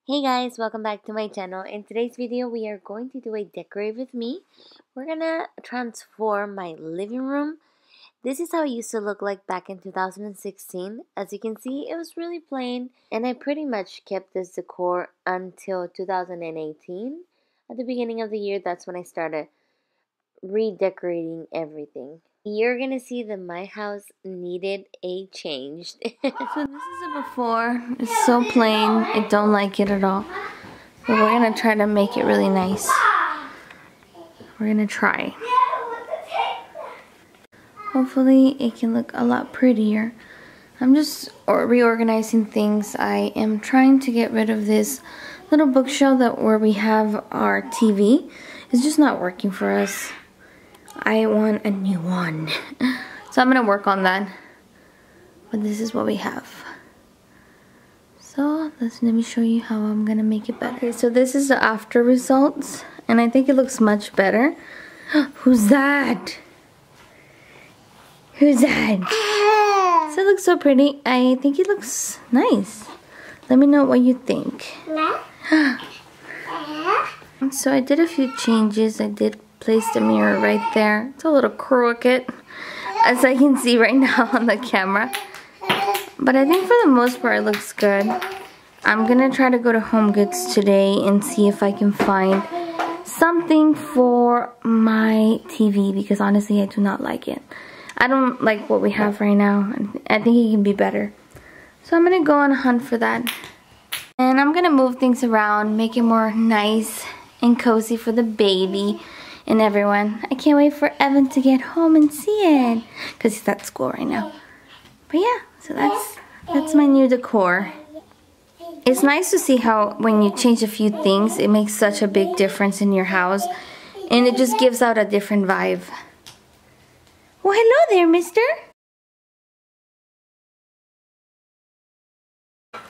Hey guys, welcome back to my channel. In today's video, we are going to do a decorate with me. We're gonna transform my living room. This is how it used to look like back in 2016. As you can see, it was really plain, and I pretty much kept this decor until 2018. At the beginning of the year, that's when I started redecorating everything. You're gonna see that my house needed a change. So this is a before. It's so plain. I don't like it at all. But we're gonna try to make it really nice. We're gonna try. Hopefully it can look a lot prettier. I'm just reorganizing things. I am trying to get rid of this little bookshelf where we have our TV. It's just not working for us. I want a new one. So I'm gonna work on that. But this is what we have. So let me show you how I'm gonna make it better. Okay, so this is the after results, and I think it looks much better. Who's that? Who's that? So it looks so pretty. I think it looks nice. Let me know what you think. So I did a few changes. I did place the mirror right there. It's a little crooked, as I can see right now on the camera. But I think for the most part it looks good. I'm gonna try to go to Home Goods today and see if I can find something for my TV, because honestly I do not like it. I don't like what we have right now. I think it can be better. So I'm gonna go on a hunt for that. And I'm gonna move things around, make it more nice and cozy for the baby and everyone. I can't wait for Evan to get home and see it, because he's at school right now. But yeah, so that's my new decor. It's nice to see how when you change a few things, it makes such a big difference in your house, and it just gives out a different vibe. Well, hello there, mister.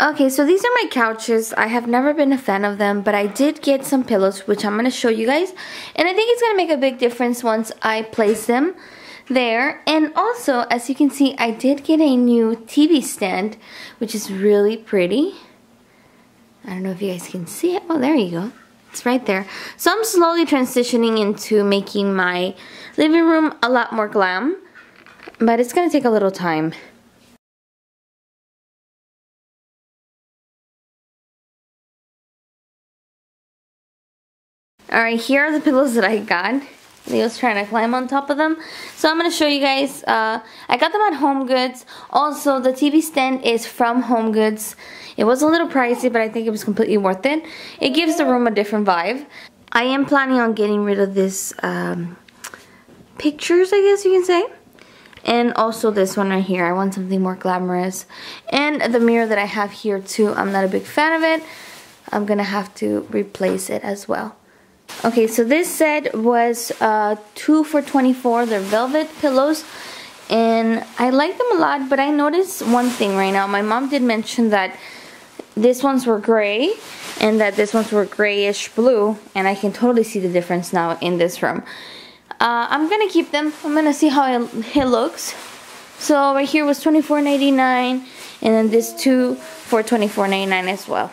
Okay, so these are my couches. I have never been a fan of them, but I did get some pillows, which I'm going to show you guys. And I think it's going to make a big difference once I place them there. And also, as you can see, I did get a new TV stand, which is really pretty. I don't know if you guys can see it. Oh, there you go. It's right there. So I'm slowly transitioning into making my living room a lot more glam, but it's going to take a little time. Alright, here are the pillows that I got. Leo's trying to climb on top of them. So I'm going to show you guys. I got them at Home Goods. Also, the TV stand is from Home Goods. It was a little pricey, but I think it was completely worth it. It gives the room a different vibe. I am planning on getting rid of this pictures, I guess you can say. And also this one right here. I want something more glamorous. And the mirror that I have here too, I'm not a big fan of it. I'm going to have to replace it as well. Okay, so this set was 2 for $24. They're velvet pillows, and I like them a lot, but I noticed one thing right now. My mom did mention that these ones were gray and that these ones were grayish blue, and I can totally see the difference now in this room. I'm gonna keep them. I'm gonna see how it looks. So right here was $24.99, and then this 2 for $24.99 as well.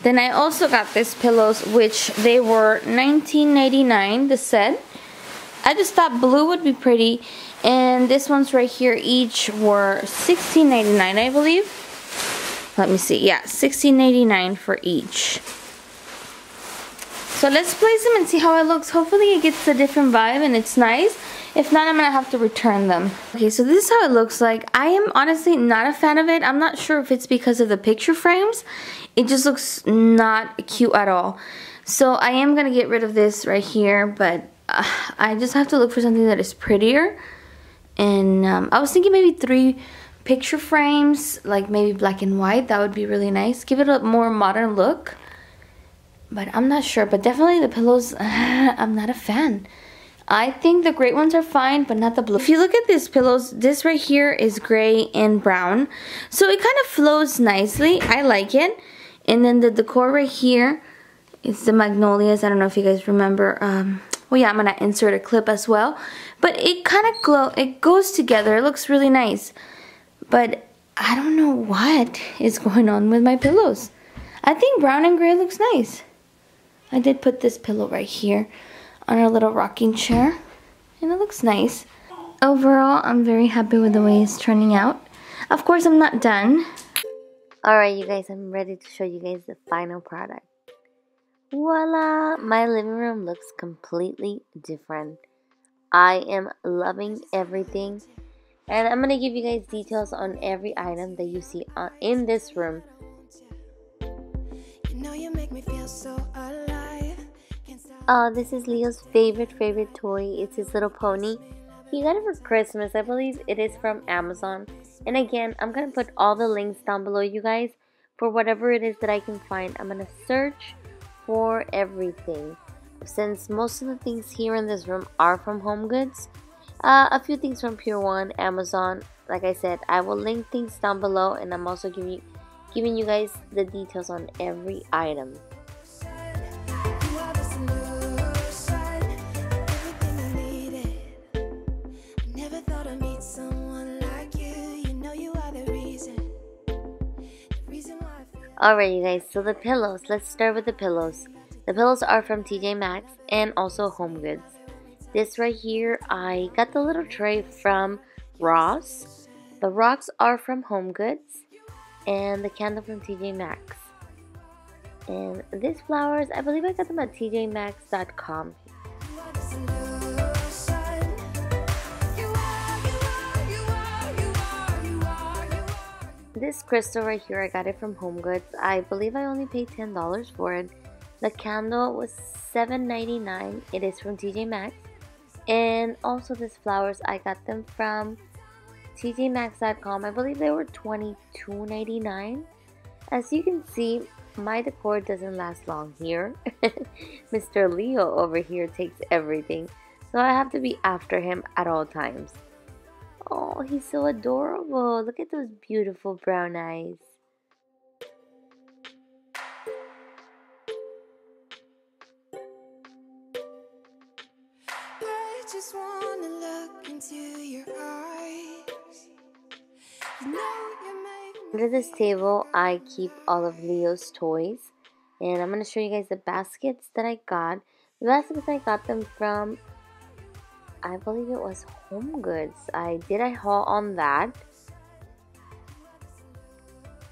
Then I also got these pillows, which they were $19.99 the set. I just thought blue would be pretty, and this ones right here each were $16.99, I believe. Let me see. Yeah, $16.99 for each. So let's place them and see how it looks. Hopefully it gets a different vibe and it's nice. If not, I'm gonna have to return them. Okay, so this is how it looks like. I am honestly not a fan of it. I'm not sure if it's because of the picture frames. It just looks not cute at all. So I am gonna get rid of this right here, but I just have to look for something that is prettier. And I was thinking maybe 3 picture frames, like maybe black and white. That would be really nice. Give it a more modern look. But I'm not sure. But definitely the pillows, I'm not a fan. I think the gray ones are fine, but not the blue. If you look at these pillows, this right here is gray and brown. So it kind of flows nicely. I like it. And then the decor right here is the magnolias. I don't know if you guys remember. Well, yeah, I'm going to insert a clip as well. But it kind of it goes together. It looks really nice. But I don't know what is going on with my pillows. I think brown and gray looks nice. I did put this pillow right here on our little rocking chair, and it looks nice. Overall, I'm very happy with the way it's turning out. Of course, I'm not done. Alright, you guys, I'm ready to show you guys the final product. Voila! My living room looks completely different. I am loving everything. And I'm going to give you guys details on every item that you see in this room. This is Leo's favorite toy. It's his little pony. He got it for Christmas. I believe it is from Amazon. And again, I'm going to put all the links down below, you guys, for whatever it is that I can find. I'm going to search for everything. Since most of the things here in this room are from Home Goods, a few things from Pure One, Amazon. Like I said, I will link things down below, and I'm also giving you guys the details on every item. Alright, you guys, so the pillows. Let's start with the pillows. The pillows are from TJ Maxx and also Home Goods. This right here, I got the little tray from Ross. The rocks are from Home Goods. And the candle from TJ Maxx. And these flowers, I believe I got them at tjmaxx.com. This crystal right here, I got it from Home Goods. I believe I only paid $10 for it. The candle was $7.99. It is from TJ Maxx. And also these flowers, I got them from tjmaxx.com. I believe they were $22.99. As you can see, my decor doesn't last long here. Mr. Leo over here takes everything, so I have to be after him at all times. Oh, he's so adorable. Look at those beautiful brown eyes. I just wanna look into your eyes. You know you make me. Under this table, I keep all of Leo's toys. And I'm going to show you guys the baskets that I got. The baskets, I got them from, I believe it was Home Goods. I did a haul on that.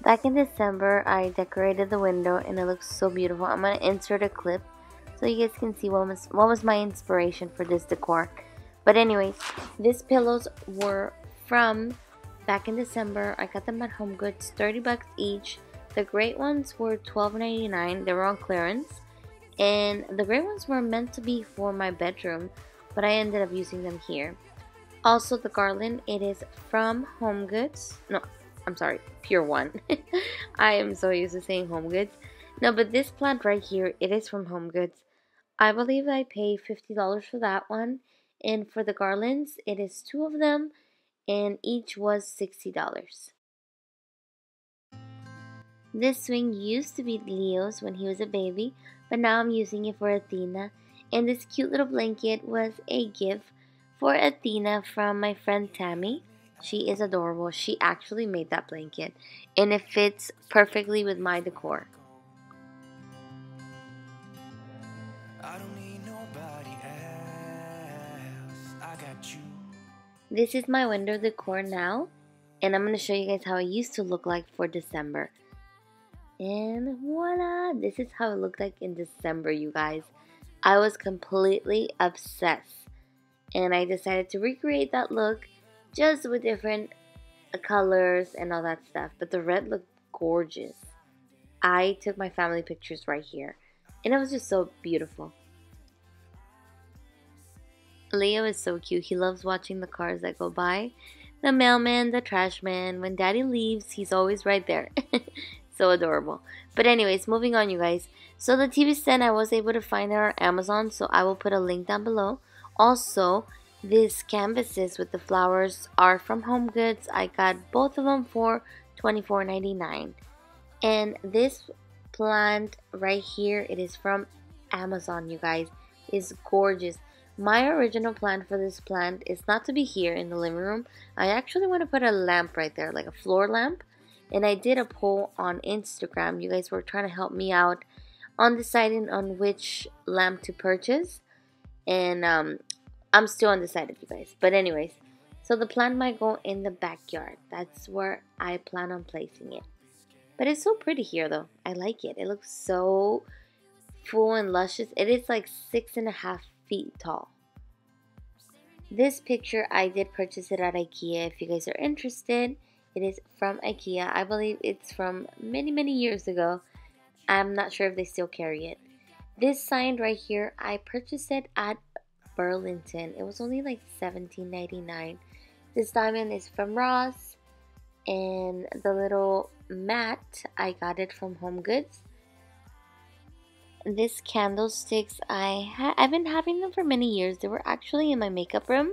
Back in December, I decorated the window and it looks so beautiful. I'm going to insert a clip so you guys can see what was my inspiration for this decor. But anyways, these pillows were from back in December. I got them at Home Goods, 30 bucks each. The gray ones were $12.99. They were on clearance. And the gray ones were meant to be for my bedroom, but I ended up using them here. Also, the garland, it is from Home Goods. No, I'm sorry, Pure One. I am so used to saying Home Goods. No, but this plant right here, it is from Home Goods. I believe I paid $50 for that one. And for the garlands, it is 2 of them, and each was $60. This swing used to be Leo's when he was a baby, but now I'm using it for Athena. And this cute little blanket was a gift for Athena from my friend Tammy. She is adorable. She actually made that blanket, and it fits perfectly with my decor. I don't need nobody else. I got you. This is my window decor now, and I'm going to show you guys how it used to look like for December. And voila, this is how it looked like in December, you guys. I was completely obsessed, and I decided to recreate that look just with different colors and all that stuff. But the red looked gorgeous. I took my family pictures right here, and it was just so beautiful. Leo is so cute. He loves watching the cars that go by. The mailman, the trash man. When daddy leaves, he's always right there. So adorable. But anyways, moving on, you guys. So the TV stand I was able to find on Amazon, so I will put a link down below. Also, these canvases with the flowers are from Home Goods. I got both of them for $24.99. And this plant right here, it is from Amazon, you guys. It's gorgeous. My original plan for this plant is not to be here in the living room. I actually want to put a lamp right there, like a floor lamp. And I did a poll on Instagram. You guys were trying to help me out on deciding on which lamp to purchase. And I'm still undecided, you guys. But anyways, so the plant might go in the backyard. That's where I plan on placing it. But it's so pretty here though. I like it. It looks so full and luscious. It is like 6.5 feet tall. This picture, I did purchase it at IKEA. If you guys are interested, it is from IKEA. I believe it's from many years ago. I'm not sure if they still carry it. This sign right here, I purchased it at Burlington. It was only like $17.99. This diamond is from Ross. And the little mat, I got it from Home Goods. This candlesticks, I've been having them for many years. They were actually in my makeup room.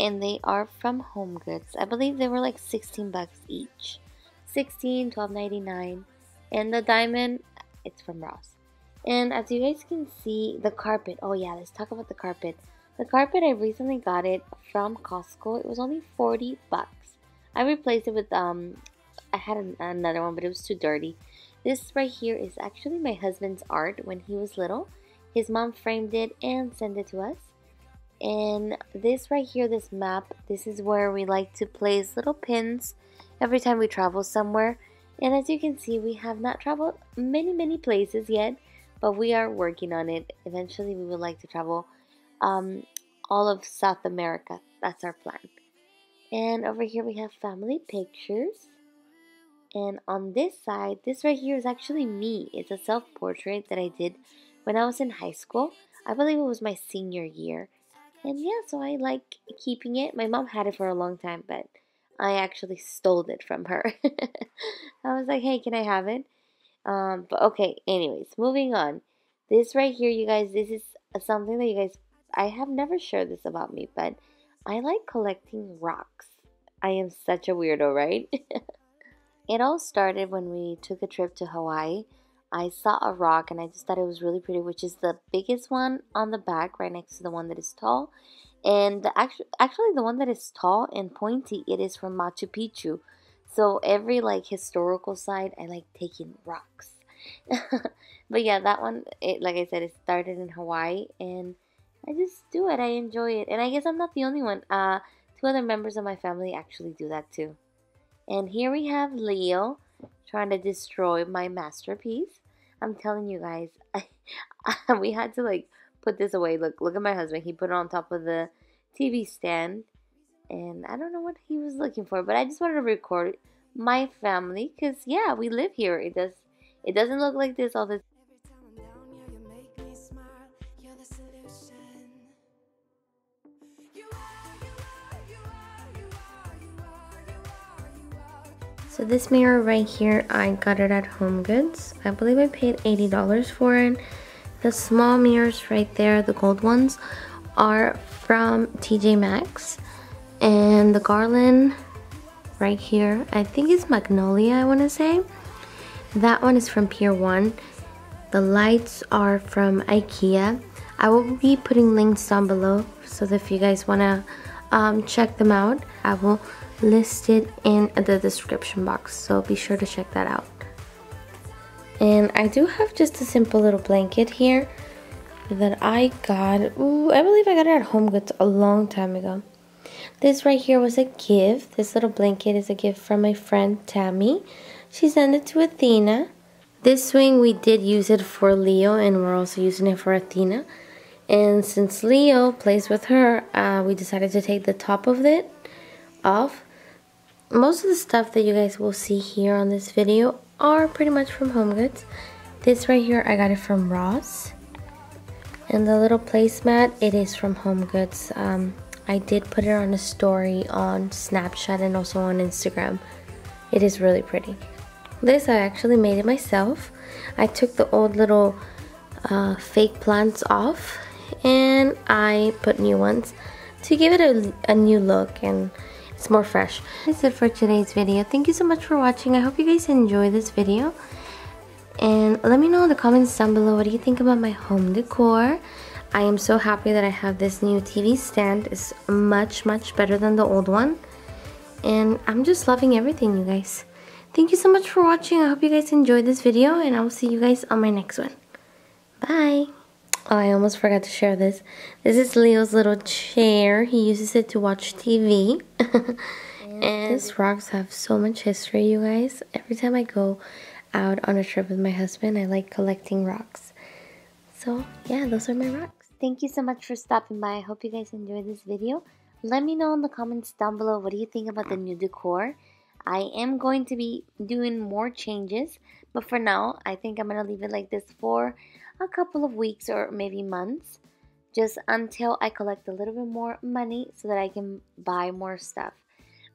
And they are from Home Goods. I believe they were like 16 bucks each. 16, $12.99. And the diamond, it's from Ross. And as you guys can see, the carpet. Oh yeah, let's talk about the carpet. The carpet, I recently got it from Costco. It was only 40 bucks. I replaced it with, I had another one, but it was too dirty. This right here is actually my husband's art when he was little. His mom framed it and sent it to us. And this right here, this map, this is where we like to place little pins every time we travel somewhere. And as you can see, we have not traveled many places yet, but we are working on it. Eventually, we would like to travel all of South America. That's our plan. And over here, we have family pictures. And on this side, this right here is actually me. It's a self-portrait that I did when I was in high school. I believe it was my senior year. And yeah, so I like keeping it. My mom had it for a long time, but I actually stole it from her. I was like, hey, can I have it? But okay, anyways, moving on. This right here, you guys, this is something that you guys, I have never shared this about me, but I like collecting rocks. I am such a weirdo, right? It all started when we took a trip to Hawaii. I saw a rock and I just thought it was really pretty, which is the biggest one on the back right next to the one that is tall. And actually the one that is tall and pointy, it is from Machu Picchu. So every like historical site, I like taking rocks. But yeah, that one, like I said, it started in Hawaii and I just do it. I enjoy it. And I guess I'm not the only one. 2 other members of my family actually do that too. And here we have Leo trying to destroy my masterpiece. I'm telling you guys, we had to like put this away. Look at my husband. He put it on top of the TV stand. And I don't know what he was looking for, but I just wanted to record my family because yeah, we live here. It doesn't look like this all the time. So this mirror right here, I got it at Home Goods. I believe I paid $80 for it. The small mirrors right there, the gold ones, are from TJ Maxx. And the Garland right here, I think it's Magnolia, I want to say. That one is from Pier 1. The lights are from IKEA. I will be putting links down below, so that if you guys want to check them out, I will list it in the description box, so be sure to check that out. And I do have just a simple little blanket here that I got. Ooh, I believe I got it at Home Goods a long time ago. This right here was a gift. This little blanket is a gift from my friend Tammy. She sent it to Athena. This swing, we did use it for Leo, and we're also using it for Athena. And since Leo plays with her, we decided to take the top of it off. Most of the stuff that you guys will see here on this video are pretty much from Home Goods. This right here, I got it from Ross. And the little placemat, it is from Home Goods. I did put it on a story on Snapchat and also on Instagram. It is really pretty. This, I actually made it myself. I took the old little fake plants off and I put new ones to give it a new look, and it's more fresh. That's it for today's video. Thank you so much for watching. I hope you guys enjoy this video. And let me know in the comments down below, what do you think about my home decor? I am so happy that I have this new TV stand. It's much better than the old one. And I'm just loving everything, you guys. thank you so much for watching. I hope you guys enjoyed this video, and I will see you guys on my next one. Bye. Oh, I almost forgot to share this. This is Leo's little chair. He uses it to watch TV. And these rocks have so much history, you guys. Every time I go out on a trip with my husband, I like collecting rocks. So, yeah, those are my rocks. Thank you so much for stopping by. I hope you guys enjoyed this video. Let me know in the comments down below, what do you think about the new decor? I am going to be doing more changes, but for now, I think I'm going to leave it like this for a couple of weeks or maybe months, just until I collect a little bit more money so that I can buy more stuff.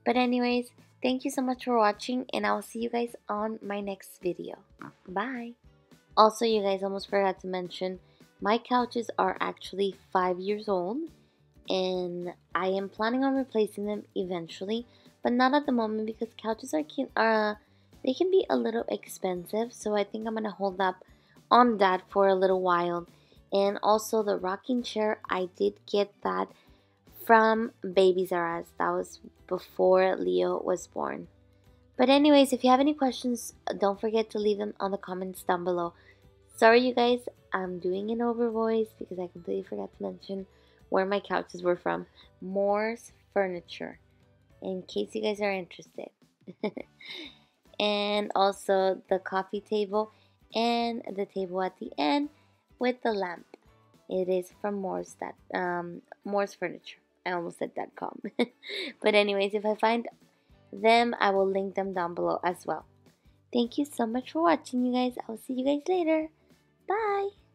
But anyways, thank you so much for watching, and I'll see you guys on my next video. Bye! Also, you guys, almost forgot to mention, my couches are actually 5 years old, and I am planning on replacing them eventually, but not at the moment because couches they can be a little expensive, so I think I'm going to hold up on that for a little while. And also the rocking chair, I did get that from Babies R Us. That was before Leo was born. But anyways, if you have any questions, don't forget to leave them on the comments down below. Sorry you guys, I'm doing an over voice because I completely forgot to mention where my couches were from. Moore's Furniture, in case you guys are interested. And also the coffee table and the table at the end with the lamp. It is from Moore's Furniture. I almost said .com. But anyways, if I find them, I will link them down below as well. Thank you so much for watching, you guys. I will see you guys later. Bye!